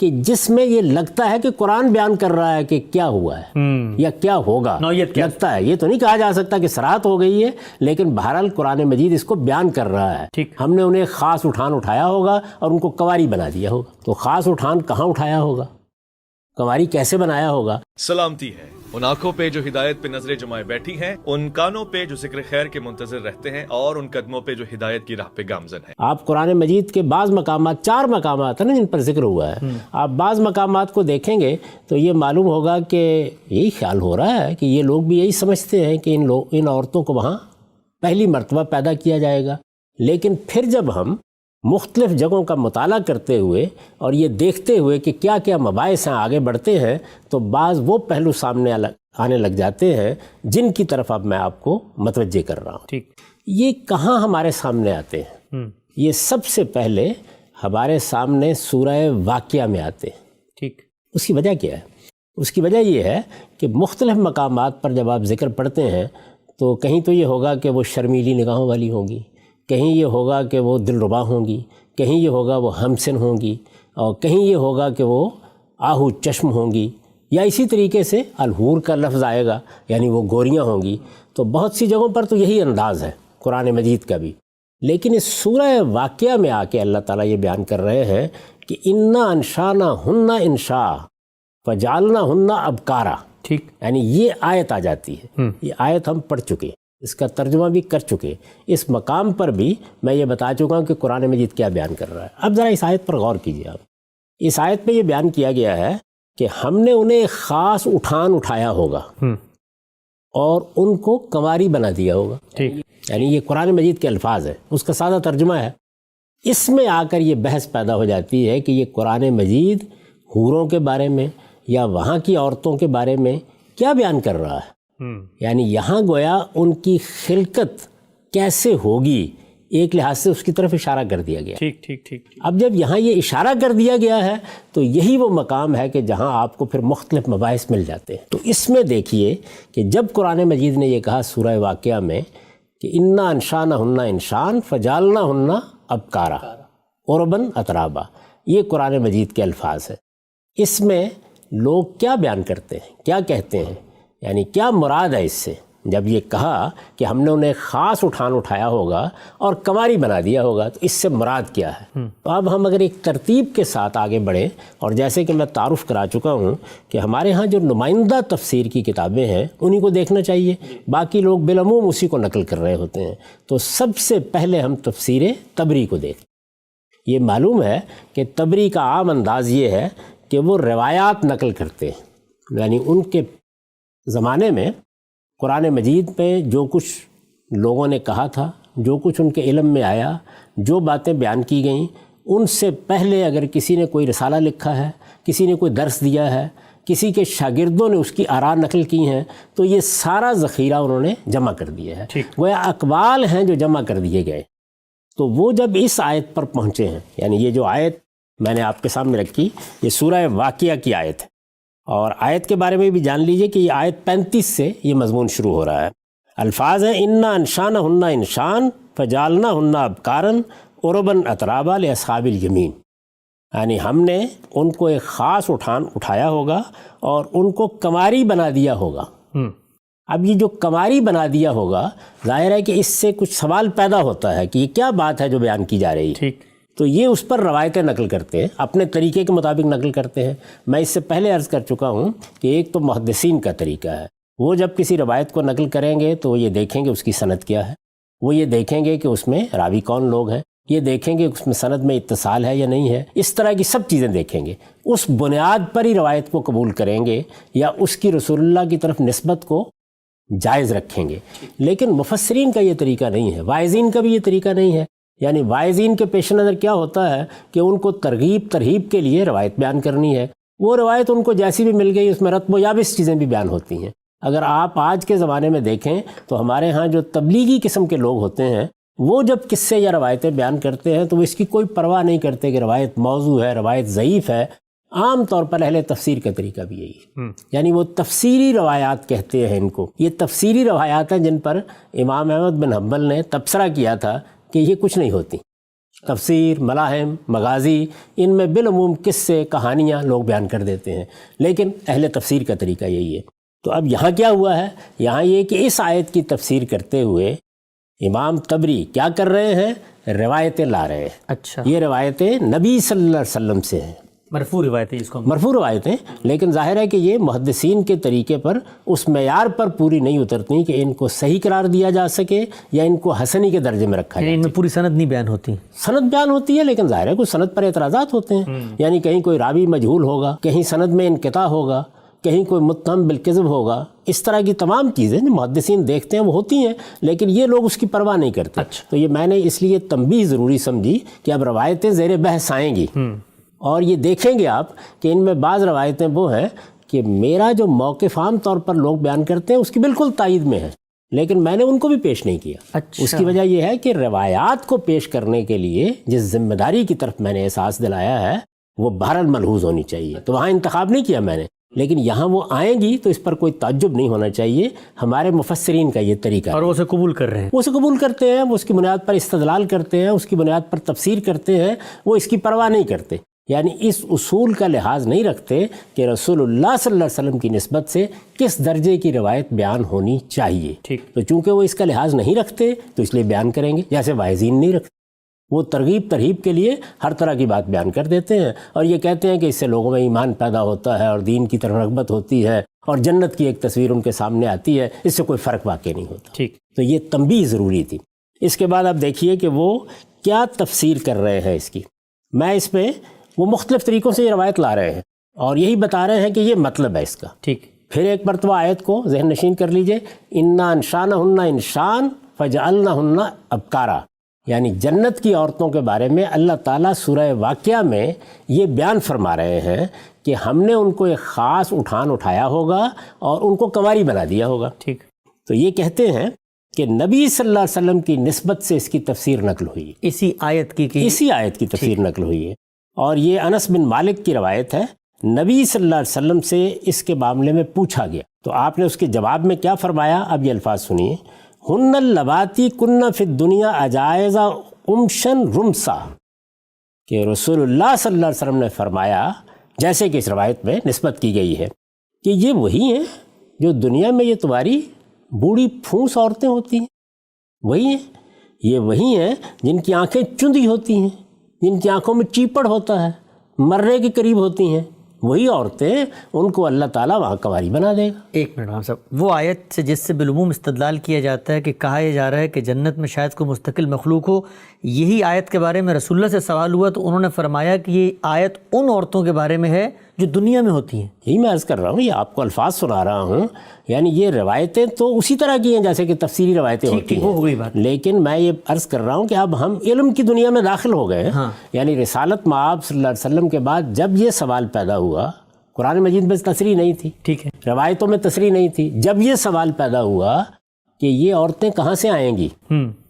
کہ جس میں یہ لگتا ہے کہ قرآن بیان کر رہا ہے کہ کیا ہوا ہے یا کیا ہوگا، لگتا ہے، یہ تو نہیں کہا جا سکتا کہ صراحت ہو گئی ہے، لیکن بہرحال قرآن مجید اس کو بیان کر رہا ہے۔ ہم نے انہیں خاص اٹھان اٹھایا ہوگا اور ان کو کنواری بنا دیا ہوگا۔ تو خاص اٹھان کہاں اٹھایا ہوگا، کنواری کیسے بنایا ہوگا؟ سلامتی ہے ان آنکھوں پہ جو ہدایت پہ نظریں جمائے بیٹھی ہیں، ان کانوں پہ جو ذکر خیر کے منتظر رہتے ہیں، اور ان قدموں پہ جو ہدایت کی راہ پہ گامزن ہیں۔ آپ قرآن مجید کے بعض مقامات، 4 مقامات ہیں نا جن پر ذکر ہوا ہے، آپ بعض مقامات کو دیکھیں گے تو یہ معلوم ہوگا کہ یہی خیال ہو رہا ہے کہ یہ لوگ بھی یہی سمجھتے ہیں کہ ان عورتوں کو وہاں پہلی مرتبہ پیدا کیا جائے گا۔ لیکن پھر جب ہم مختلف جگہوں کا مطالعہ کرتے ہوئے اور یہ دیکھتے ہوئے کہ کیا کیا مباحث ہیں آگے بڑھتے ہیں، تو بعض وہ پہلو سامنے آنے لگ جاتے ہیں جن کی طرف اب میں آپ کو متوجہ کر رہا ہوں۔ یہ کہاں ہمارے سامنے آتے ہیں؟ یہ سب سے پہلے ہمارے سامنے سورہ واقعہ میں آتے ہیں۔ اس کی وجہ کیا ہے؟ اس کی وجہ یہ ہے کہ مختلف مقامات پر جب آپ ذکر پڑھتے ہیں تو کہیں تو یہ ہوگا کہ وہ شرمیلی نگاہوں والی ہوں گی، کہیں یہ ہوگا کہ وہ دلربا ہوں گی، کہیں یہ ہوگا وہ ہمسن ہوں گی، اور کہیں یہ ہوگا کہ وہ آہو چشم ہوں گی، یا اسی طریقے سے الحور کا لفظ آئے گا، یعنی وہ گوریاں ہوں گی۔ تو بہت سی جگہوں پر تو یہی انداز ہے قرآن مجید کا بھی۔ لیکن اس سورہ واقعہ میں آ کے اللہ تعالیٰ یہ بیان کر رہے ہیں کہ انا انشانا ہن انشاء فجعلنا ہن ابکارا، یعنی یہ آیت آ جاتی ہے۔ یہ آیت ہم پڑھ چکے، اس کا ترجمہ بھی کر چکے، اس مقام پر بھی میں یہ بتا چکا ہوں کہ قرآن مجید کیا بیان کر رہا ہے۔ اب ذرا اس آیت پر غور کیجیے آپ۔ اس آیت میں یہ بیان کیا گیا ہے کہ ہم نے انہیں خاص اٹھان اٹھایا ہوگا اور ان کو کنواری بنا دیا ہوگا۔ یعنی یہ قرآن مجید کے الفاظ ہیں، اس کا سادہ ترجمہ ہے۔ اس میں آ کر یہ بحث پیدا ہو جاتی ہے کہ یہ قرآن مجید حوروں کے بارے میں یا وہاں کی عورتوں کے بارے میں کیا بیان کر رہا ہے۔ یعنی یہاں گویا ان کی خلقت کیسے ہوگی، ایک لحاظ سے اس کی طرف اشارہ کر دیا گیا۔ اب جب یہاں یہ اشارہ کر دیا گیا ہے تو یہی وہ مقام ہے کہ جہاں آپ کو پھر مختلف مباحث مل جاتے ہیں۔ تو اس میں دیکھیے کہ جب قرآن مجید نے یہ کہا سورہ واقعہ میں کہ انا انشانا ہن انشان فجعلنا ہن ابکارا عرباً اترابا، یہ قرآن مجید کے الفاظ ہیں۔ اس میں لوگ کیا بیان کرتے ہیں، کیا کہتے ہیں، یعنی کیا مراد ہے اس سے؟ جب یہ کہا کہ ہم نے انہیں خاص اٹھان اٹھایا ہوگا اور کنواری بنا دیا ہوگا، تو اس سے مراد کیا ہے؟ تو اب ہم اگر ایک ترتیب کے ساتھ آگے بڑھیں، اور جیسے کہ میں تعارف کرا چکا ہوں کہ ہمارے ہاں جو نمائندہ تفسیر کی کتابیں ہیں انہی کو دیکھنا چاہیے، باقی لوگ بالعموم اسی کو نقل کر رہے ہوتے ہیں۔ تو سب سے پہلے ہم تفسیر طبری کو دیکھیں۔ یہ معلوم ہے کہ طبری کا عام انداز یہ ہے کہ وہ روایات نقل کرتے ہیں، یعنی ان کے زمانے میں قرآن مجید میں جو کچھ لوگوں نے کہا تھا، جو کچھ ان کے علم میں آیا، جو باتیں بیان کی گئیں، ان سے پہلے اگر کسی نے کوئی رسالہ لکھا ہے، کسی نے کوئی درس دیا ہے، کسی کے شاگردوں نے اس کی آراء نقل کی ہیں، تو یہ سارا ذخیرہ انہوں نے جمع کر دیا ہے۔ وہ اقوال ہیں جو جمع کر دیے گئے۔ تو وہ جب اس آیت پر پہنچے ہیں، یعنی یہ جو آیت میں نے آپ کے سامنے رکھی، یہ سورہ واقعہ کی آیت ہے، اور آیت کے بارے میں بھی جان لیجئے کہ یہ آیت 35 سے یہ مضمون شروع ہو رہا ہے۔ الفاظ ہیں انا انشانا ہن انشان فجعلنا ہن ابکارن عرباً اترابا لاصحاب الیمین، یعنی ہم نے ان کو ایک خاص اٹھان اٹھایا ہوگا اور ان کو کنواری بنا دیا ہوگا۔ اب یہ جو کنواری بنا دیا ہوگا، ظاہر ہے کہ اس سے کچھ سوال پیدا ہوتا ہے کہ یہ کیا بات ہے جو بیان کی جا رہی ہے۔ تو یہ اس پر روایتیں نقل کرتے ہیں، اپنے طریقے کے مطابق نقل کرتے ہیں۔ میں اس سے پہلے عرض کر چکا ہوں کہ ایک تو محدثین کا طریقہ ہے، وہ جب کسی روایت کو نقل کریں گے تو یہ دیکھیں گے اس کی سند کیا ہے، وہ یہ دیکھیں گے کہ اس میں راوی کون لوگ ہیں، یہ دیکھیں گے اس میں سند میں اتصال ہے یا نہیں ہے، اس طرح کی سب چیزیں دیکھیں گے، اس بنیاد پر ہی روایت کو قبول کریں گے یا اس کی رسول اللہ کی طرف نسبت کو جائز رکھیں گے۔ لیکن مفسرین کا یہ طریقہ نہیں ہے، واعظین کا بھی یہ طریقہ نہیں ہے۔ یعنی واعظین کے پیش نظر کیا ہوتا ہے کہ ان کو ترغیب ترہیب کے لیے روایت بیان کرنی ہے، وہ روایت ان کو جیسی بھی مل گئی اس میں رتب و یابس چیزیں بھی بیان ہوتی ہیں۔ اگر آپ آج کے زمانے میں دیکھیں تو ہمارے ہاں جو تبلیغی قسم کے لوگ ہوتے ہیں، وہ جب قصے یا روایتیں بیان کرتے ہیں تو وہ اس کی کوئی پرواہ نہیں کرتے کہ روایت موضوع ہے، روایت ضعیف ہے۔ عام طور پر اہل تفسیر کا طریقہ بھی یہی ہے، یعنی وہ تفسیری روایات کہتے ہیں ان کو۔ یہ تفسیری روایات ہیں جن پر امام احمد بن حنبل نے تبصرہ کیا تھا کہ یہ کچھ نہیں ہوتی، تفسیر، ملاحم، مغازی، ان میں بالعموم قصے، کہانیاں لوگ بیان کر دیتے ہیں، لیکن اہل تفسیر کا طریقہ یہی ہے۔ تو اب یہاں کیا ہوا ہے؟ یہاں یہ کہ اس آیت کی تفسیر کرتے ہوئے امام طبری کیا کر رہے ہیں؟ روایتیں لا رہے ہیں۔ اچھا، یہ روایتیں نبی صلی اللہ علیہ وسلم سے ہیں، مرفوع روایت ہے اس کو، مرفوع روایتیں، لیکن ظاہر ہے کہ یہ محدثین کے طریقے پر اس معیار پر پوری نہیں اترتی کہ ان کو صحیح قرار دیا جا سکے یا ان کو حسنی کے درجے میں رکھا جائے۔ یعنی ان میں پوری سند نہیں بیان ہوتی؟ سند بیان ہوتی ہے، لیکن ظاہر ہے کوئی سند پر اعتراضات ہوتے ہیں، یعنی کہیں کوئی راوی مجہول ہوگا، کہیں سند میں انقطاع ہوگا، کہیں کوئی متہم بالکذب ہوگا، اس طرح کی تمام چیزیں جو محدثین دیکھتے ہیں وہ ہوتی ہیں، لیکن یہ لوگ اس کی پرواہ نہیں کرتے۔ تو یہ میں نے اس لیے تنبیہ ضروری سمجھی کہ اب روایتیں زیر بحث آئیں گی، اور یہ دیکھیں گے آپ کہ ان میں بعض روایتیں وہ ہیں کہ میرا جو موقف عام طور پر لوگ بیان کرتے ہیں اس کی بالکل تائید میں ہے، لیکن میں نے ان کو بھی پیش نہیں کیا۔ اچھا، اس کی وجہ یہ ہے کہ روایات کو پیش کرنے کے لیے جس ذمہ داری کی طرف میں نے احساس دلایا ہے وہ بہرحال ملحوظ ہونی چاہیے، تو وہاں انتخاب نہیں کیا میں نے، لیکن یہاں وہ آئیں گی تو اس پر کوئی تعجب نہیں ہونا چاہیے۔ ہمارے مفسرین کا یہ طریقہ ہے، اور وہ اسے قبول کر رہے ہیں، وہ اسے قبول کرتے ہیں، وہ اس کی بنیاد پر استدلال کرتے ہیں، اس کی بنیاد پر تفسیر کرتے ہیں، وہ اس کی پرواہ نہیں کرتے، یعنی اس اصول کا لحاظ نہیں رکھتے کہ رسول اللہ صلی اللہ علیہ وسلم کی نسبت سے کس درجے کی روایت بیان ہونی چاہیے۔ ٹھیک، تو چونکہ وہ اس کا لحاظ نہیں رکھتے تو اس لیے بیان کریں گے، جیسے واعظین نہیں رکھتے، وہ ترغیب ترہیب کے لیے ہر طرح کی بات بیان کر دیتے ہیں، اور یہ کہتے ہیں کہ اس سے لوگوں میں ایمان پیدا ہوتا ہے اور دین کی طرف رغبت ہوتی ہے اور جنت کی ایک تصویر ان کے سامنے آتی ہے، اس سے کوئی فرق واقع نہیں ہوتا۔ ٹھیک، تو یہ تنبیہ ضروری تھی۔ اس کے بعد آپ دیکھیے کہ وہ کیا تفسیر کر رہے ہیں اس کی۔ میں اس میں وہ مختلف طریقوں سے یہ روایت لا رہے ہیں اور یہی بتا رہے ہیں کہ یہ مطلب ہے اس کا۔ ٹھیک، پھر ایک مرتبہ آیت کو ذہن نشین کر لیجئے، اِنَّا أَنشَأْنَاهُنَّ انشان فَجَعَلْنَاهُنَّ أَبْكَارًا، یعنی جنت کی عورتوں کے بارے میں اللہ تعالیٰ سورہ واقعہ میں یہ بیان فرما رہے ہیں کہ ہم نے ان کو ایک خاص اٹھان اٹھایا ہوگا اور ان کو کنواری بنا دیا ہوگا۔ ٹھیک، تو یہ کہتے ہیں کہ نبی صلی اللہ علیہ وسلم کی نسبت سے اس کی تفسیر نقل ہوئی ہے، اسی آیت کی اسی آیت کی تفسیر نقل ہوئی ہے، اور یہ انس بن مالک کی روایت ہے۔ نبی صلی اللہ علیہ وسلم سے اس کے معاملے میں پوچھا گیا تو آپ نے اس کے جواب میں کیا فرمایا؟ اب یہ الفاظ سنیے، ہن اللواتی کن فی الدنیا اجائزہ امشن رمسا، کہ رسول اللہ صلی اللہ علیہ وسلم نے فرمایا، جیسے کہ اس روایت میں نسبت کی گئی ہے، کہ یہ وہی ہیں جو دنیا میں یہ تمہاری بوڑھی پھونس عورتیں ہوتی ہیں، وہی ہیں، یہ وہی ہیں جن کی آنکھیں چندی ہوتی ہیں، جن کی آنکھوں میں چیپڑ ہوتا ہے، مرنے کے قریب ہوتی ہیں، وہی عورتیں، ان کو اللہ تعالیٰ وہاں کنواری بنا دے گا۔ ایک منٹ ہم صاحب، وہ آیت سے جس سے بالعموم استدلال کیا جاتا ہے کہ کہا یہ جا رہا ہے کہ جنت میں شاید کوئی مستقل مخلوق ہو، یہی آیت کے بارے میں رسول اللہ سے سوال ہوا تو انہوں نے فرمایا کہ یہ آیت ان عورتوں کے بارے میں ہے جو دنیا میں ہوتی ہیں۔ یہی میں عرض کر رہا ہوں، یہ آپ کو الفاظ سنا رہا ہوں، یعنی یہ روایتیں تو اسی طرح کی ہیں جیسے کہ تفسیری روایتیں ہوتی ہیں، وہ ہو گئی بات، لیکن میں یہ عرض کر رہا ہوں کہ اب ہم علم کی دنیا میں داخل ہو گئے ہیں۔ یعنی رسالت مآب صلی اللہ علیہ وسلم کے بعد جب یہ سوال پیدا ہوا، قرآن مجید میں تصریح نہیں تھی، ٹھیک ہے، روایتوں میں تصریح نہیں تھی، جب یہ سوال پیدا ہوا کہ یہ عورتیں کہاں سے آئیں گی،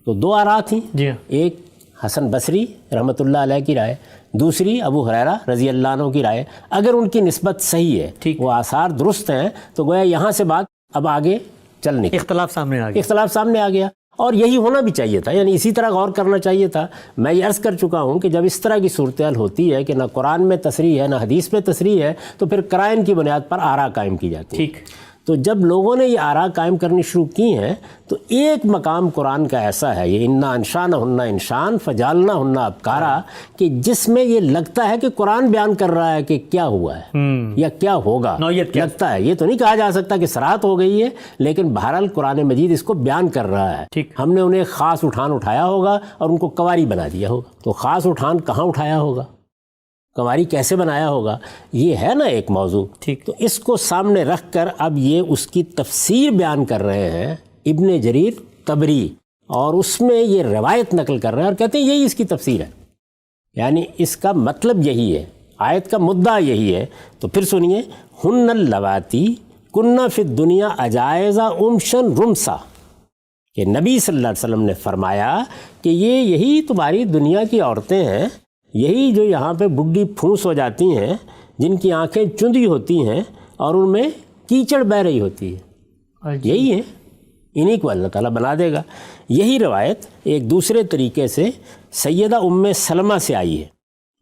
تو دو آراء تھیں، جی ہاں، ایک حسن بصری رحمۃ اللہ علیہ کی رائے، دوسری ابو ہریرہ رضی اللہ عنہ کی رائے۔ اگر ان کی نسبت صحیح ہے، وہ آثار درست ہیں، تو گویا یہاں سے بات اب آگے چل نکلی، اختلاف سامنے آ گیا، اختلاف سامنے آ گیا، اور یہی ہونا بھی چاہیے تھا، یعنی اسی طرح غور کرنا چاہیے تھا۔ میں یہ عرض کر چکا ہوں کہ جب اس طرح کی صورتحال ہوتی ہے کہ نہ قرآن میں تصریح ہے نہ حدیث میں تصریح ہے، تو پھر قرائن کی بنیاد پر آراء قائم کی جاتی ہے۔ ٹھیک، تو جب لوگوں نے یہ آراء قائم کرنی شروع کی ہیں تو ایک مقام قرآن کا ایسا ہے، یہ انا انشانہن انشان فجعلناہن ابکارا، کہ جس میں یہ لگتا ہے کہ قرآن بیان کر رہا ہے کہ کیا ہوا ہے یا کیا ہوگا، لگتا ہے، یہ تو نہیں کہا جا سکتا کہ صراحت ہو گئی ہے، لیکن بہرحال قرآن مجید اس کو بیان کر رہا ہے۔ ہم نے انہیں خاص اٹھان اٹھایا ہوگا اور ان کو کنواری بنا دیا ہوگا۔ تو خاص اٹھان کہاں اٹھایا ہوگا، کنواری کیسے بنایا ہوگا، یہ ہے نا ایک موضوع۔ تو اس کو سامنے رکھ کر اب یہ اس کی تفسیر بیان کر رہے ہیں ابن جریر طبری، اور اس میں یہ روایت نقل کر رہے ہیں اور کہتے ہیں یہی اس کی تفسیر ہے، یعنی اس کا مطلب یہی ہے، آیت کا مدعا یہی ہے۔ تو پھر سنیے، ہن اللواتی کننا فی الدنیا اجائزہ امشن رمسا، کہ نبی صلی اللہ علیہ وسلم نے فرمایا کہ یہی تمہاری دنیا کی عورتیں ہیں، یہی جو یہاں پہ بڈھی پھونس ہو جاتی ہیں، جن کی آنکھیں چندی ہوتی ہیں اور ان میں کیچڑ بہہ رہی ہوتی ہے، یہی ہیں۔ انہی کو اللہ تعالیٰ بنا دے گا۔ یہی روایت ایک دوسرے طریقے سے سیدہ ام سلمہ سے آئی ہے،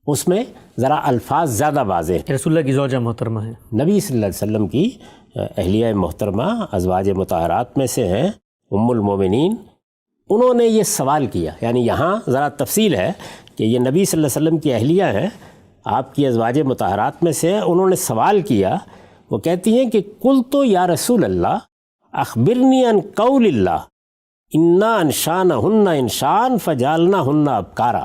اس میں ذرا الفاظ زیادہ واضح ہیں۔ رسول اللہ کی زوجہ محترمہ ہیں، نبی صلی اللہ علیہ وسلم کی اہلیہ محترمہ ازواج مطہرات میں سے ہیں ام المومنین۔ انہوں نے یہ سوال کیا، یعنی یہاں ذرا تفصیل ہے کہ یہ نبی صلی اللہ علیہ وسلم کی اہلیہ ہیں، آپ کی ازواج مطہرات میں سے ہیں۔ انہوں نے سوال کیا، وہ کہتی ہیں کہ قلت یا رسول اللہ اخبرنی عن قول اللہ انا انشانہن انشان فجعلناہن ابکارا،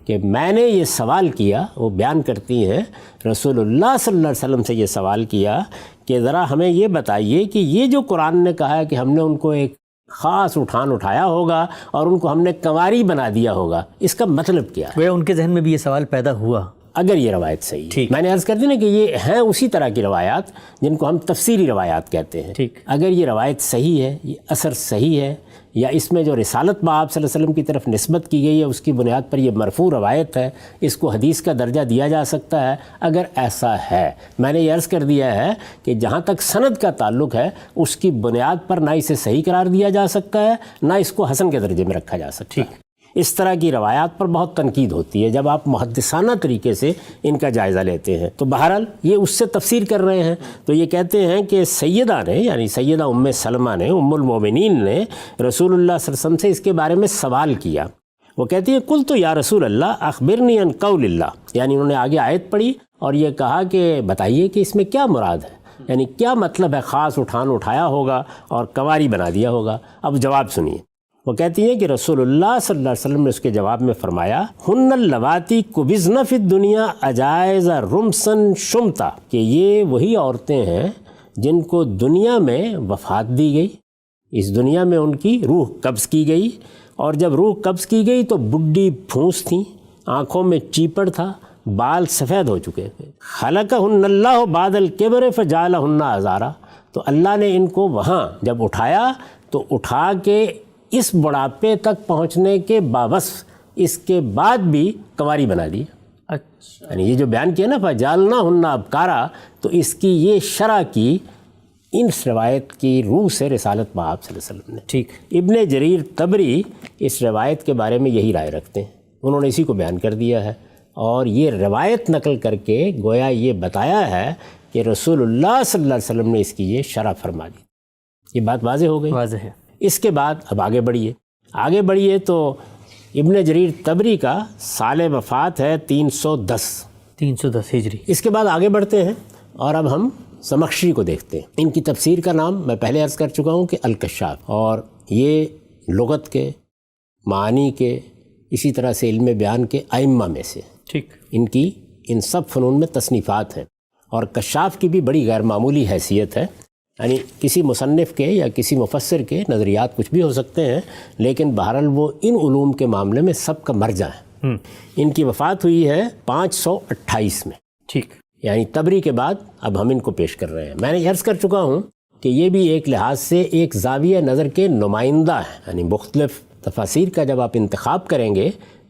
کہ میں نے یہ سوال کیا، وہ بیان کرتی ہیں رسول اللہ صلی اللہ علیہ وسلم سے یہ سوال کیا کہ ذرا ہمیں یہ بتائیے کہ یہ جو قرآن نے کہا ہے کہ ہم نے ان کو ایک خاص اٹھایا ہوگا اور ان کو ہم نے کنواری بنا دیا ہوگا، اس کا مطلب کیا ہے؟ وہ ان کے ذہن میں بھی یہ سوال پیدا ہوا اگر یہ روایت صحیح ہے۔ میں نے عرض کر دی نا کہ یہ ہیں اسی طرح کی روایات جن کو ہم تفسیری روایات کہتے ہیں۔ ٹھیک، اگر یہ روایت صحیح ہے، یہ اثر صحیح ہے، یا اس میں جو رسالت بآب صلی اللہ علیہ وسلم کی طرف نسبت کی گئی ہے اس کی بنیاد پر یہ مرفوع روایت ہے، اس کو حدیث کا درجہ دیا جا سکتا ہے۔ اگر ایسا ہے، میں نے یہ عرض کر دیا ہے کہ جہاں تک سند کا تعلق ہے اس کی بنیاد پر نہ اسے صحیح قرار دیا جا سکتا ہے، نہ اس کو حسن کے درجے میں رکھا جا سکتا ہے۔ اس طرح کی روایات پر بہت تنقید ہوتی ہے جب آپ محدثانہ طریقے سے ان کا جائزہ لیتے ہیں۔ تو بہرحال یہ اس سے تفسیر کر رہے ہیں، تو یہ کہتے ہیں کہ سیدہ نے، یعنی سیدہ ام سلمہ نے، ام المومنین نے رسول اللہ صلی اللہ علیہ وسلم سے اس کے بارے میں سوال کیا۔ وہ کہتی ہے قلت یا رسول اللہ اخبرنی عن قول اللہ، یعنی انہوں نے آگے آیت پڑھی اور یہ کہا کہ بتائیے کہ اس میں کیا مراد ہے، یعنی کیا مطلب ہے خاص اٹھایا ہوگا اور کنواری بنا دیا ہوگا۔ اب جواب سنیے، وہ کہتی ہیں کہ رسول اللہ صلی اللہ علیہ وسلم نے اس کے جواب میں فرمایا ہن اللواتی قبضن فی الدنیا اجائز رمسن شمتا، کہ یہ وہی عورتیں ہیں جن کو دنیا میں وفات دی گئی، اس دنیا میں ان کی روح قبض کی گئی، اور جب روح قبض کی گئی تو بڈھی پھونس تھیں، آنکھوں میں چیپڑ تھا، بال سفید ہو چکے تھے۔ خلقہن اللہ بعد الکبر فجعلہن ازارا، تو اللہ نے ان کو وہاں جب اٹھایا تو اٹھا کے اس بڑھاپے تک پہنچنے کے باوصف اس کے بعد بھی کنواری بنا دی۔ اچھا، یعنی یہ جو بیان کیا نا فجعلناہن ابکارا، تو اس کی یہ شرح کی اس روایت کی روح سے رسالت بآب صلی اللہ علیہ وسلم نے۔ ٹھیک، ابن جریر طبری اس روایت کے بارے میں یہی رائے رکھتے ہیں، انہوں نے اسی کو بیان کر دیا ہے، اور یہ روایت نقل کر کے گویا یہ بتایا ہے کہ رسول اللہ صلی اللہ علیہ وسلم نے اس کی یہ شرح فرما دی۔ یہ بات واضح ہو گئی۔ واضح ہے۔ اس کے بعد اب آگے بڑھیے تو ابن جریر طبری کا سال وفات ہے 310 ہجری۔ اس کے بعد آگے بڑھتے ہیں اور اب ہم زمخشری کو دیکھتے ہیں۔ ان کی تفسیر کا نام میں پہلے عرض کر چکا ہوں کہ الکشاف، اور یہ لغت کے، معانی کے، اسی طرح سے علم بیان کے ائمہ میں سے۔ ٹھیک، ان سب فنون میں تصنیفات ہیں، اور کشاف کی بھی بڑی غیر معمولی حیثیت ہے۔ یعنی کسی مصنف کے یا کسی مفسر کے نظریات کچھ بھی ہو سکتے ہیں، لیکن بہرحال وہ ان علوم کے معاملے میں سب کا مرجع ہے۔ ان کی وفات ہوئی ہے 528 میں۔ ٹھیک، یعنی طبری کے بعد اب ہم ان کو پیش کر رہے ہیں۔ میں نے عرض کر چکا ہوں کہ یہ بھی ایک لحاظ سے ایک زاویہ نظر کے نمائندہ ہیں، یعنی مختلف تفاسیر کا جب آپ انتخاب کریں گے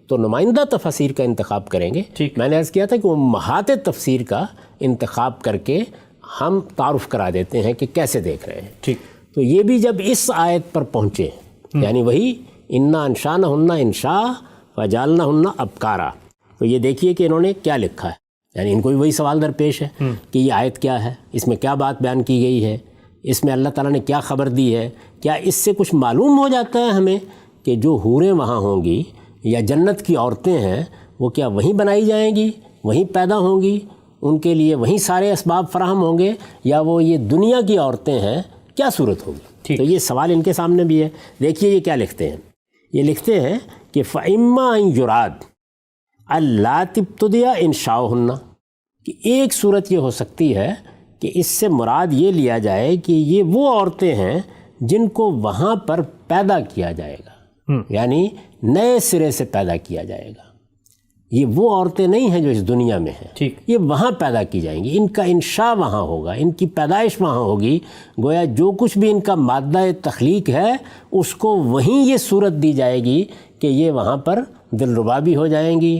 تو نمائندہ تفاسیر کا انتخاب کریں گے۔ میں نے عرض کیا تھا کہ امہات تفسیر کا انتخاب کر کے ہم تعارف کرا دیتے ہیں کہ کیسے دیکھ رہے ہیں۔ ٹھیک، تو یہ بھی جب اس آیت پر پہنچے، یعنی وہی انا انشانہن انشاء فجعلناہن ابکارا، تو یہ دیکھیے کہ انہوں نے کیا لکھا ہے۔ یعنی ان کو بھی وہی سوال درپیش ہے کہ یہ آیت کیا ہے، اس میں کیا بات بیان کی گئی ہے، اس میں اللہ تعالیٰ نے کیا خبر دی ہے، کیا اس سے کچھ معلوم ہو جاتا ہے ہمیں کہ جو حوریں وہاں ہوں گی یا جنت کی عورتیں ہیں وہ کیا وہیں بنائی جائیں گی، وہیں پیدا ہوں گی، ان کے لیے وہیں سارے اسباب فراہم ہوں گے، یا وہ یہ دنیا کی عورتیں ہیں، کیا صورت ہوگی؟ تو یہ سوال ان کے سامنے بھی ہے۔ دیکھیے یہ کیا لکھتے ہیں، یہ لکھتے ہیں کہ فَإِمَّا أَن يُرَادَ اللَّاتِي ابْتُدِئَ إِنشَاؤُهُنَّ، کہ ایک صورت یہ ہو سکتی ہے کہ اس سے مراد یہ لیا جائے کہ یہ وہ عورتیں ہیں جن کو وہاں پر پیدا کیا جائے گا، یعنی نئے سرے سے پیدا کیا جائے گا۔ یہ وہ عورتیں نہیں ہیں جو اس دنیا میں ہیں، یہ وہاں پیدا کی جائیں گی، ان کا انشاء وہاں ہوگا، ان کی پیدائش وہاں ہوگی۔ گویا جو کچھ بھی ان کا مادہ تخلیق ہے اس کو وہیں یہ صورت دی جائے گی کہ یہ وہاں پر دلربا بھی ہو جائیں گی،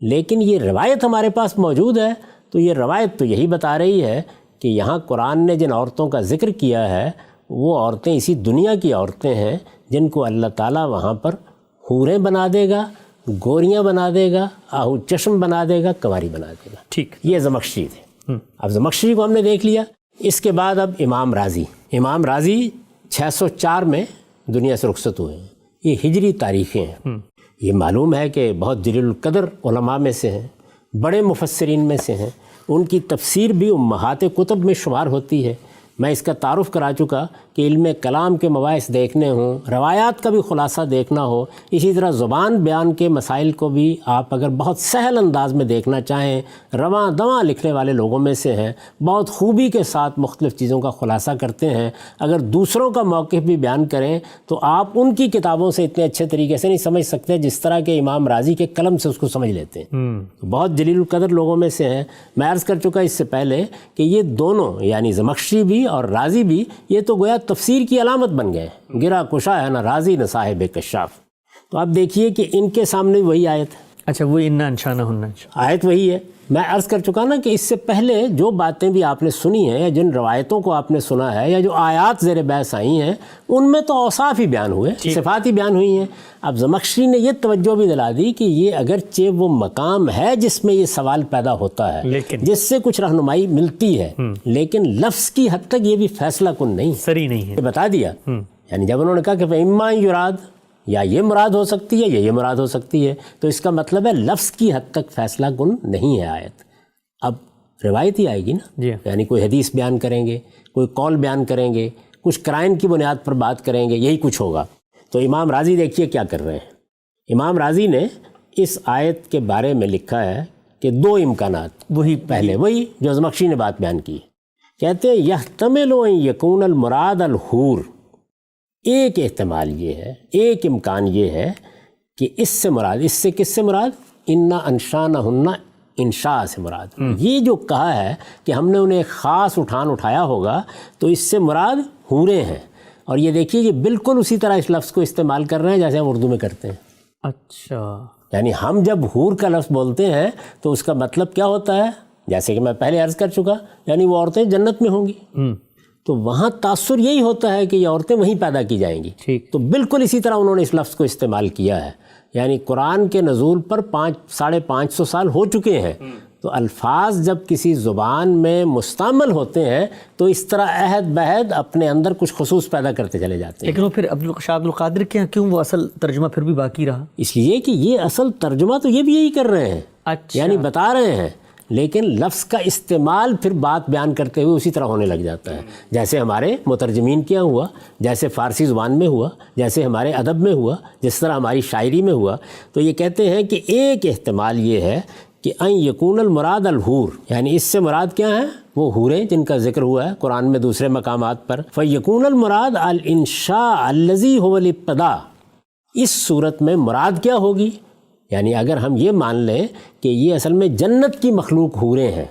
لیکن یہ روایت ہمارے پاس موجود ہے، تو یہ روایت تو یہی بتا رہی ہے کہ یہاں قرآن نے جن عورتوں کا ذکر کیا ہے وہ عورتیں اسی دنیا کی عورتیں ہیں جن کو اللہ تعالیٰ وہاں پر حوریں بنا دے گا، گوریاں بنا دے گا، آہو چشم بنا دے گا، کنواری بنا دے گا۔ ٹھیک، یہ زمخشری تھے۔ اب زمخشری کو ہم نے دیکھ لیا۔ اس کے بعد اب امام راضی 604 میں دنیا سے رخصت ہوئے ہیں۔ یہ ہجری تاریخیں ہیں۔ یہ معلوم ہے کہ بہت جلیل القدر علماء میں سے ہیں، بڑے مفسرین میں سے ہیں، ان کی تفسیر بھی امہات کتب میں شمار ہوتی ہے۔ میں اس کا تعارف کرا چکا کہ علم کلام کے مباحث دیکھنے ہوں، روایات کا بھی خلاصہ دیکھنا ہو، اسی طرح زبان بیان کے مسائل کو بھی آپ اگر بہت سہل انداز میں دیکھنا چاہیں، رواں دواں لکھنے والے لوگوں میں سے ہیں، بہت خوبی کے ساتھ مختلف چیزوں کا خلاصہ کرتے ہیں۔ اگر دوسروں کا موقف بھی بیان کریں تو آپ ان کی کتابوں سے اتنے اچھے طریقے سے نہیں سمجھ سکتے جس طرح کہ امام راضی کے قلم سے اس کو سمجھ لیتے ہیں۔ بہت جلیل القدر لوگوں میں سے ہیں۔ میں عرض کر چکا اس سے پہلے کہ یہ دونوں یعنی زمخشری بھی اور راضی بھی یہ تو گویا تفسیر کی علامت بن گئے، گرا کشا ہے نہ راضی نہ صاحب کشاف۔ تو آپ دیکھیے کہ ان کے سامنے وہی آیت ہے۔ اچھا، وہ انا انشانہ ہن، آیت وہی ہے۔ میں عرض کر چکا نا کہ اس سے پہلے جو باتیں بھی آپ نے سنی ہیں یا جن روایتوں کو آپ نے سنا ہے یا جو آیات زیر بحث آئی ہیں ان میں تو اوصاف ہی بیان ہوئے، صفات ہی بیان ہوئی ہیں۔ اب زمخشری نے یہ توجہ بھی دلا دی کہ یہ اگرچہ وہ مقام ہے جس میں یہ سوال پیدا ہوتا ہے، جس سے کچھ رہنمائی ملتی ہے، لیکن لفظ کی حد تک یہ بھی فیصلہ کن نہیں، سری نہیں ہے، یہ بتا دیا۔ یعنی جب انہوں نے کہا کہ فَإِمَّا يُرَادْ، یا یہ مراد ہو سکتی ہے یا یہ مراد ہو سکتی ہے، تو اس کا مطلب ہے لفظ کی حد تک فیصلہ کن نہیں ہے آیت۔ اب روایت ہی آئے گی نا، یعنی کوئی حدیث بیان کریں گے، کوئی قول بیان کریں گے، کچھ قرائن کی بنیاد پر بات کریں گے، یہی کچھ ہوگا۔ تو امام راضی دیکھیے کیا کر رہے ہیں۔ امام راضی نے اس آیت کے بارے میں لکھا ہے کہ دو امکانات، وہی جو زمخشری نے بات بیان کی، کہتے ہیں یحتمل ان یکون المراد الحور، ایک احتمال یہ ہے، ایک امکان یہ ہے کہ اس سے مراد، اس سے کس سے مراد؟ انا انشانہن، انشاء سے مراد۔ یہ جو کہا ہے کہ ہم نے انہیں خاص اٹھایا ہوگا تو اس سے مراد حوریں ہیں۔ اور یہ دیکھیے یہ بالکل اسی طرح اس لفظ کو استعمال کر رہے ہیں جیسے ہم اردو میں کرتے ہیں۔ اچھا، یعنی ہم جب حور کا لفظ بولتے ہیں تو اس کا مطلب کیا ہوتا ہے؟ جیسے کہ میں پہلے عرض کر چکا، یعنی وہ عورتیں جنت میں ہوں گی، تو وہاں تاثر یہی ہوتا ہے کہ یہ عورتیں وہیں پیدا کی جائیں گی۔ تو بالکل اسی طرح انہوں نے اس لفظ کو استعمال کیا ہے۔ یعنی قرآن کے نزول پر 550 سال ہو چکے ہیں، تو الفاظ جب کسی زبان میں مستعمل ہوتے ہیں تو اس طرح عہد بہد اپنے اندر کچھ خصوص پیدا کرتے چلے جاتے ہیں۔ لیکن وہ پھر شاہ عبد القادر کے یہاں کیوں وہ اصل ترجمہ پھر بھی باقی رہا؟ اس لیے کہ یہ اصل ترجمہ تو یہ بھی یہی کر رہے ہیں، یعنی بتا رہے ہیں، لیکن لفظ کا استعمال پھر بات بیان کرتے ہوئے اسی طرح ہونے لگ جاتا ہے، جیسے ہمارے مترجمین کیا ہوا، جیسے فارسی زبان میں ہوا، جیسے ہمارے ادب میں ہوا، جس طرح ہماری شاعری میں ہوا۔ تو یہ کہتے ہیں کہ ایک احتمال یہ ہے کہ ان یکون المراد الحور، یعنی اس سے مراد کیا ہے؟ وہ حوریں جن کا ذکر ہوا ہے قرآن میں دوسرے مقامات پر۔ فیکون المراد الانشاء الذی هو الابتداء، اس صورت میں مراد کیا ہوگی؟ یعنی اگر ہم یہ مان لیں کہ یہ اصل میں جنت کی مخلوق حوریں ہیں،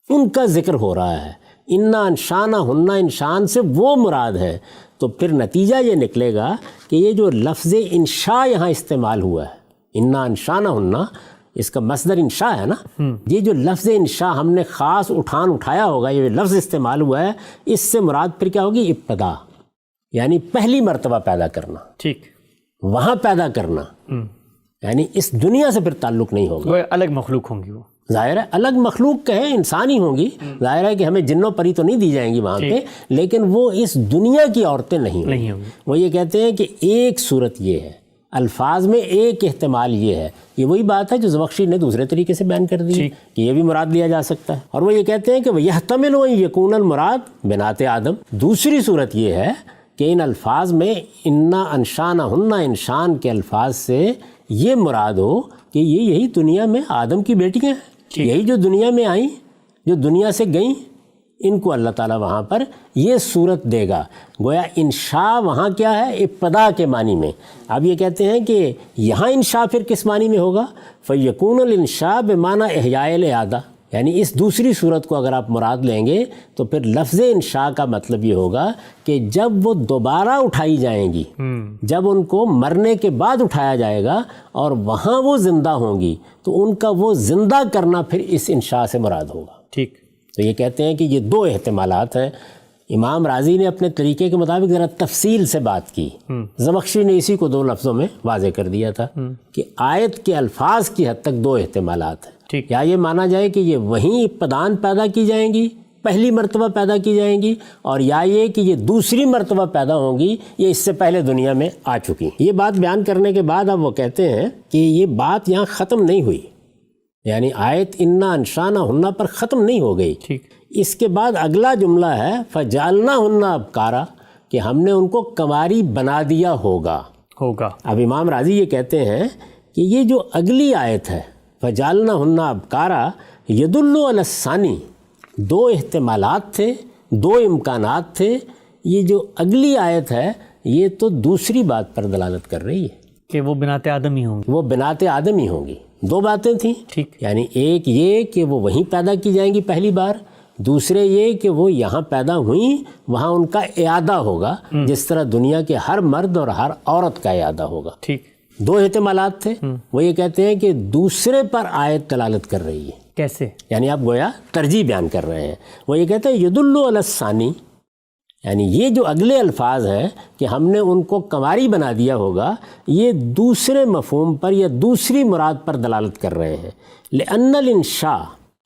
ان کا ذکر ہو رہا ہے، انا انشانہ ہن، انشان سے وہ مراد ہے، تو پھر نتیجہ یہ نکلے گا کہ یہ جو لفظ انشاء یہاں استعمال ہوا ہے، انا انشانہ ہن، اس کا مصدر انشاء ہے نا، یہ جو لفظ انشاء ہم نے خاص اٹھایا ہوگا، یہ لفظ استعمال ہوا ہے، اس سے مراد پھر کیا ہوگی؟ ابتدا، یعنی پہلی مرتبہ پیدا کرنا، ٹھیک، وہاں پیدا کرنا، یعنی اس دنیا سے پھر تعلق نہیں ہوگا، وہ الگ مخلوق ہوں گی، وہ ظاہر ہے الگ مخلوق کہیں انسان ہی ہوں گی، ظاہر ہے کہ ہمیں جنوں پری تو نہیں دی جائیں گی وہاں پہ، لیکن وہ اس دنیا کی عورتیں نہیں ہوں گی۔ وہ یہ کہتے ہیں کہ ایک صورت یہ ہے، الفاظ میں ایک احتمال یہ ہے، یہ وہی بات ہے جو زمخشری نے دوسرے طریقے سے بیان کر دی کہ یہ بھی مراد لیا جا سکتا ہے۔ اور وہ یہ کہتے ہیں کہ وَيَحْتَمِلُ أَن يَكُونَ الْمُرَادُ بنات آدم، دوسری صورت یہ ہے کہ ان الفاظ میں انا انشانہ ہن، انشان کے الفاظ سے یہ مراد ہو کہ یہ یہی دنیا میں آدم کی بیٹیاں ہیں، یہی جو دنیا میں آئیں، جو دنیا سے گئیں، ان کو اللہ تعالیٰ وہاں پر یہ صورت دے گا۔ گویا انشاء وہاں کیا ہے؟ ابتدا کے معنی میں۔ اب یہ کہتے ہیں کہ یہاں انشاء پھر کس معنی میں ہوگا؟ فیکون الانشاء بمعنی احیاء العادہ، یعنی اس دوسری صورت کو اگر آپ مراد لیں گے تو پھر لفظ انشاء کا مطلب یہ ہوگا کہ جب وہ دوبارہ اٹھائی جائیں گی، جب ان کو مرنے کے بعد اٹھایا جائے گا اور وہاں وہ زندہ ہوں گی تو ان کا وہ زندہ کرنا پھر اس انشاء سے مراد ہوگا۔ ٹھیک، تو یہ کہتے ہیں کہ یہ دو احتمالات ہیں۔ امام راضی نے اپنے طریقے کے مطابق ذرا تفصیل سے بات کی، زمخشری نے اسی کو دو لفظوں میں واضح کر دیا تھا کہ آیت کے الفاظ کی حد تک دو احتمالات ہیں۔ یا یہ مانا جائے کہ یہ وہیں ابتداً پیدا کی جائیں گی، پہلی مرتبہ پیدا کی جائیں گی، اور یا یہ کہ یہ دوسری مرتبہ پیدا ہوں گی، یہ اس سے پہلے دنیا میں آ چکی۔ یہ بات بیان کرنے کے بعد اب وہ کہتے ہیں کہ یہ بات یہاں ختم نہیں ہوئی، یعنی آیت انا انشانا ہننا پر ختم نہیں ہو گئی۔ اس کے بعد اگلا جملہ ہے فجعلنا ہننا ابکارا، کہ ہم نے ان کو کنواری بنا دیا ہوگا۔ اب امام راضی یہ کہتے ہیں کہ یہ جو اگلی آیت ہے فجعلنا ہننا ابکارا یدل علی الثانی، دو احتمالات تھے، دو امکانات تھے، یہ جو اگلی آیت ہے یہ تو دوسری بات پر دلالت کر رہی ہے کہ وہ بنات آدم ہی ہوں گی، وہ بنات آدم ہی ہوں گی۔ دو باتیں تھیں، یعنی ایک یہ کہ وہ وہیں پیدا کی جائیں گی پہلی بار، دوسرے یہ کہ وہ یہاں پیدا ہوئیں، وہاں ان کا اعادہ ہوگا، جس طرح دنیا کے ہر مرد اور ہر عورت کا اعادہ ہوگا۔ دو احتمالات تھے، وہ یہ کہتے ہیں کہ دوسرے پر آیت دلالت کر رہی ہے۔ کیسے؟ یعنی آپ گویا ترجیح بیان کر رہے ہیں۔ وہ یہ کہتے ہیں یدل علی الثانی، یعنی یہ جو اگلے الفاظ ہیں کہ ہم نے ان کو کنواری بنا دیا ہوگا، یہ دوسرے مفہوم پر یا دوسری مراد پر دلالت کر رہے ہیں۔ لأن الانشاء،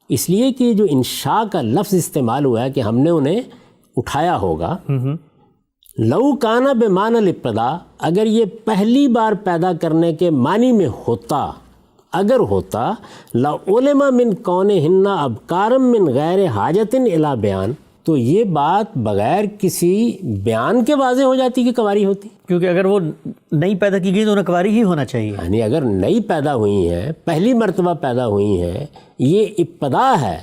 اس لیے کہ جو انشاء کا لفظ استعمال ہوا ہے کہ ہم نے انہیں اٹھایا ہوگا، لو کانا بمعنی الابتداء، اگر یہ پہلی بار پیدا کرنے کے معنی میں ہوتا، اگر ہوتا لعلم من کونہن ابکارا من غیر حاجت الی بیان، تو یہ بات بغیر کسی بیان کے واضح ہو جاتی کہ کنواری ہوتی، کیونکہ اگر وہ نئی پیدا کی گئی تو انہیں کنواری ہی ہونا چاہیے۔ یعنی اگر نئی پیدا ہوئی ہیں، پہلی مرتبہ پیدا ہوئی ہیں، یہ ابتدا ہے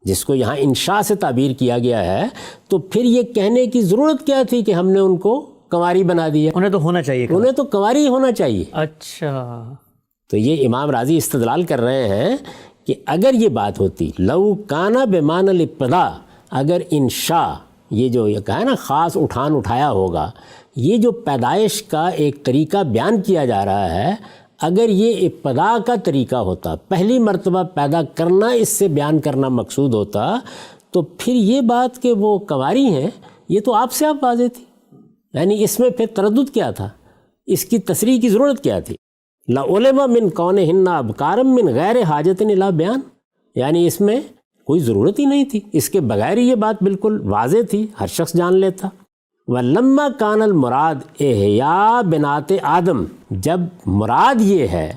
جس کو یہاں انشاء سے تعبیر کیا گیا ہے، تو پھر یہ کہنے کی ضرورت کیا تھی کہ ہم نے ان کو کنواری بنا دیا؟ انہیں تو ہونا چاہیے، انہیں تو کنواری ہی ہونا چاہیے۔ اچھا، تو یہ امام راضی استدلال کر رہے ہیں کہ اگر یہ بات ہوتی لو کانا بمعنی الابتداء، اگر انشاء یہ جو یہ کہا ہے نا خاص اٹھایا ہوگا، یہ جو پیدائش کا ایک طریقہ بیان کیا جا رہا ہے، اگر یہ ابتدا کا طریقہ ہوتا، پہلی مرتبہ پیدا کرنا اس سے بیان کرنا مقصود ہوتا، تو پھر یہ بات کہ وہ کنواری ہیں یہ تو آپ سے آپ واضح تھی، یعنی اس میں پھر تردد کیا تھا، اس کی تصریح کی ضرورت کیا تھی؟ لعلم من کونہن ابکارا من غیر حاجت الی بیان، یعنی اس میں کوئی ضرورت ہی نہیں تھی، اس کے بغیر ہی یہ بات بالکل واضح تھی، ہر شخص جان لیتا۔ وَلَمَّا كَانَ الْمُرَادِ احیاء بنات آدم، جب مراد یہ ہے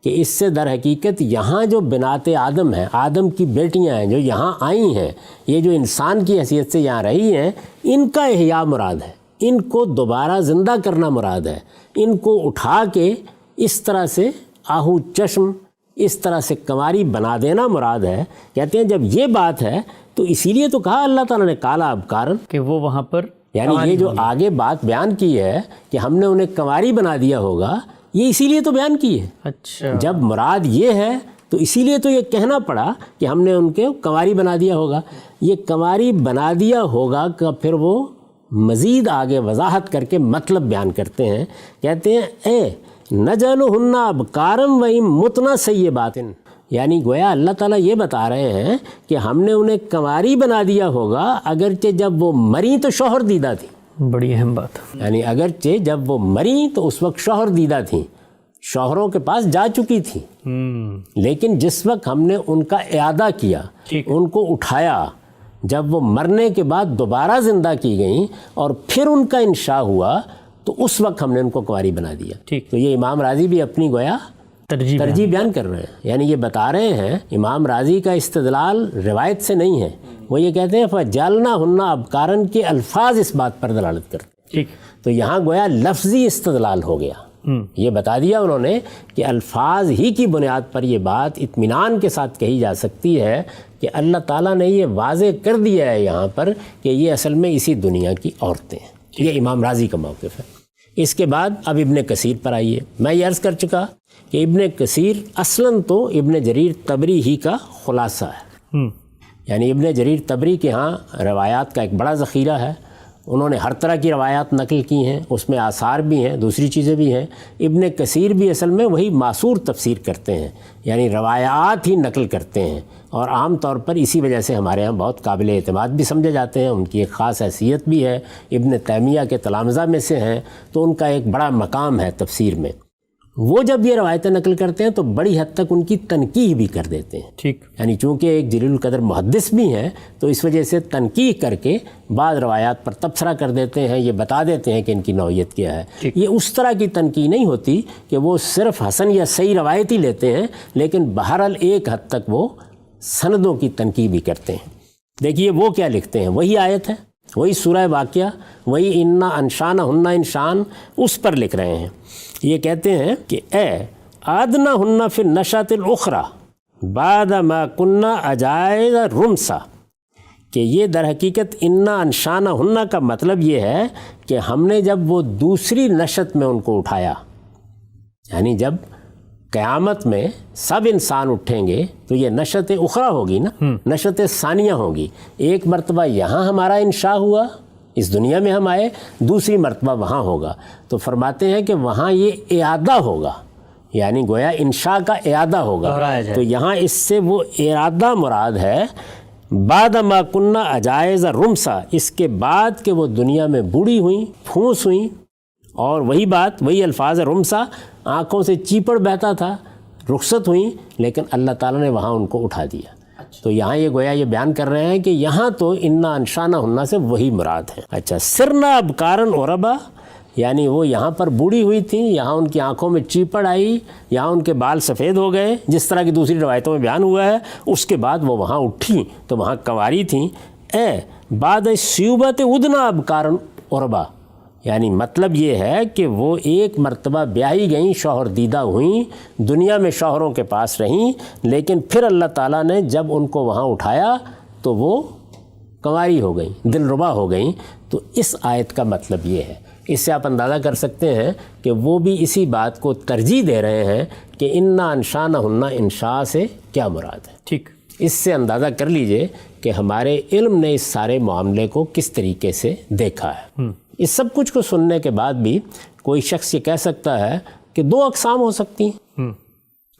کہ اس سے در حقیقت یہاں جو بنات آدم ہیں، آدم کی بیٹیاں ہیں جو یہاں آئی ہیں، یہ جو انسان کی حیثیت سے یہاں رہی ہیں، ان کا احیاء مراد ہے، ان کو دوبارہ زندہ کرنا مراد ہے، ان کو اٹھا کے اس طرح سے آہو چشم، اس طرح سے کنواری بنا دینا مراد ہے۔ کہتے ہیں جب یہ بات ہے تو اسی لیے تو کہا اللہ تعالیٰ نے کالا ابکارن، کہ وہ وہاں پر یعنی یہ جو آگے بات بیان کی ہے کہ ہم نے انہیں کنواری بنا دیا ہوگا، یہ اسی لیے تو بیان کی ہے۔ اچھا، جب مراد یہ ہے تو اسی لیے تو یہ کہنا پڑا کہ ہم نے ان کے کنواری بنا دیا ہوگا۔ یہ کنواری بنا دیا ہوگا کا پھر وہ مزید آگے وضاحت کر کے مطلب بیان کرتے ہیں، کہتے ہیں اے نجعلہن ابکارا ومتنا سیبات، یعنی گویا اللہ تعالیٰ یہ بتا رہے ہیں کہ ہم نے انہیں کنواری بنا دیا ہوگا اگرچہ جب وہ مریں تو شوہر دیدہ تھی۔ بڑی اہم بات، یعنی اگرچہ جب وہ مریں تو اس وقت شوہر دیدہ تھیں، شوہروں کے پاس جا چکی تھی، لیکن جس وقت ہم نے ان کا اعادہ کیا، ان کو اٹھایا، جب وہ مرنے کے بعد دوبارہ زندہ کی گئیں اور پھر ان کا انشاء ہوا، تو اس وقت ہم نے ان کو کنواری بنا دیا۔ تو یہ امام راضی بھی اپنی گویا ترجیح بیان کر رہے ہیں، یعنی یہ بتا رہے ہیں امام راضی کا استدلال روایت سے نہیں ہے، وہ یہ کہتے ہیں فجعلناہن ابکارا کے الفاظ اس بات پر دلالت کرتے ہیں۔ تو یہاں گویا لفظی استدلال ہو گیا، یہ بتا دیا انہوں نے کہ الفاظ ہی کی بنیاد پر یہ بات اطمینان کے ساتھ کہی جا سکتی ہے کہ اللہ تعالیٰ نے یہ واضح کر دیا ہے یہاں پر کہ یہ اصل میں اسی دنیا کی عورتیں ہیں۔ یہ امام راضی کا موقف ہے۔ اس کے بعد اب ابن کثیر پر آئیے۔ میں یہ عرض کر چکا کہ ابن کثیر اصلاً تو ابن جریر طبری ہی کا خلاصہ ہے، یعنی ابن جریر طبری کے ہاں روایات کا ایک بڑا ذخیرہ ہے، انہوں نے ہر طرح کی روایات نقل کی ہیں، اس میں آثار بھی ہیں، دوسری چیزیں بھی ہیں۔ ابن کثیر بھی اصل میں وہی معصور تفسیر کرتے ہیں، یعنی روایات ہی نقل کرتے ہیں، اور عام طور پر اسی وجہ سے ہمارے ہاں بہت قابل اعتماد بھی سمجھے جاتے ہیں۔ ان کی ایک خاص حیثیت بھی ہے، ابن تیمیہ کے تلامذہ میں سے ہیں، تو ان کا ایک بڑا مقام ہے تفسیر میں۔ وہ جب یہ روایتیں نقل کرتے ہیں تو بڑی حد تک ان کی تنقیح بھی کر دیتے ہیں، ٹھیک، یعنی چونکہ ایک جلیل القدر محدث بھی ہیں تو اس وجہ سے تنقیح کر کے بعض روایات پر تبصرہ کر دیتے ہیں، یہ بتا دیتے ہیں کہ ان کی نوعیت کیا ہے۔ یہ اس طرح کی تنقیح نہیں ہوتی کہ وہ صرف حسن یا صحیح روایت ہی لیتے ہیں، لیکن بہرحال ایک حد تک وہ سندوں کی تنقیح بھی کرتے ہیں۔ دیکھیے وہ کیا لکھتے ہیں، وہی آیت ہے، وہی سورہ واقعہ، وہی انا انشانہن انشان، اس پر لکھ رہے ہیں۔ یہ کہتے ہیں کہ اے آدنا ہن فی النشأۃ الاخری بعد ما کننا عجائز رمسا، کہ یہ در حقیقت انا انشانہن کا مطلب یہ ہے کہ ہم نے جب وہ دوسری نشأت میں ان کو اٹھایا، یعنی جب قیامت میں سب انسان اٹھیں گے تو یہ نشأت اخری ہوگی نا، نشأت ثانیہ ہوگی۔ ایک مرتبہ یہاں ہمارا انشاء ہوا، اس دنیا میں ہم آئے، دوسری مرتبہ وہاں ہوگا، تو فرماتے ہیں کہ وہاں یہ اعادہ ہوگا، یعنی گویا انشاء کا اعادہ ہوگا۔ تو یہاں اس سے وہ اعادہ مراد ہے، بعد ما کننا عجائز رمسا، اس کے بعد کہ وہ دنیا میں بوڑھی ہوئیں، پھونس ہوئیں، اور وہی بات، وہی الفاظ رمسا، آنکھوں سے چیپڑ بہتا تھا، رخصت ہوئیں، لیکن اللہ تعالیٰ نے وہاں ان کو اٹھا دیا۔ تو یہاں یہ گویا یہ بیان کر رہے ہیں کہ یہاں تو انا انشانہن سے وہی مراد ہے۔ اچھا، سرنا ابکارن عربا، یعنی وہ یہاں پر بوڑھی ہوئی تھیں، یہاں ان کی آنکھوں میں چیپڑ آئی، یہاں ان کے بال سفید ہو گئے، جس طرح کی دوسری روایتوں میں بیان ہوا ہے۔ اس کے بعد وہ وہاں اٹھیں تو وہاں کنواری تھیں۔ اے بعد سیوبت ادنا ابکارن عربا، یعنی مطلب یہ ہے کہ وہ ایک مرتبہ بیاہی گئیں، شوہر دیدہ ہوئیں، دنیا میں شوہروں کے پاس رہیں، لیکن پھر اللہ تعالیٰ نے جب ان کو وہاں اٹھایا تو وہ کنواری ہو گئیں، دلربا ہو گئیں۔ تو اس آیت کا مطلب یہ ہے، اس سے آپ اندازہ کر سکتے ہیں کہ وہ بھی اسی بات کو ترجیح دے رہے ہیں کہ انا انشانہن انشاء سے کیا مراد ہے۔ ٹھیک، اس سے اندازہ کر لیجئے کہ ہمارے علم نے اس سارے معاملے کو کس طریقے سے دیکھا ہے۔ اس سب کچھ کو سننے کے بعد بھی کوئی شخص یہ کہہ سکتا ہے کہ دو اقسام ہو سکتی ہیں،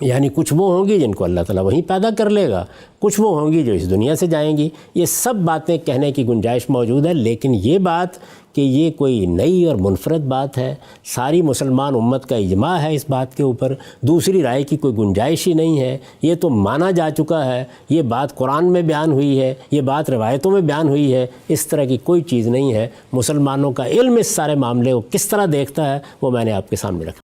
یعنی کچھ وہ ہوں گی جن کو اللہ تعالیٰ وہیں پیدا کر لے گا، کچھ وہ ہوں گی جو اس دنیا سے جائیں گی۔ یہ سب باتیں کہنے کی گنجائش موجود ہے، لیکن یہ بات کہ یہ کوئی نئی اور منفرد بات ہے، ساری مسلمان امت کا اجماع ہے اس بات کے اوپر، دوسری رائے کی کوئی گنجائش ہی نہیں ہے، یہ تو مانا جا چکا ہے، یہ بات قرآن میں بیان ہوئی ہے، یہ بات روایتوں میں بیان ہوئی ہے، اس طرح کی کوئی چیز نہیں ہے۔ مسلمانوں کا علم اس سارے معاملے کو کس طرح دیکھتا ہے وہ میں نے آپ کے سامنے رکھا۔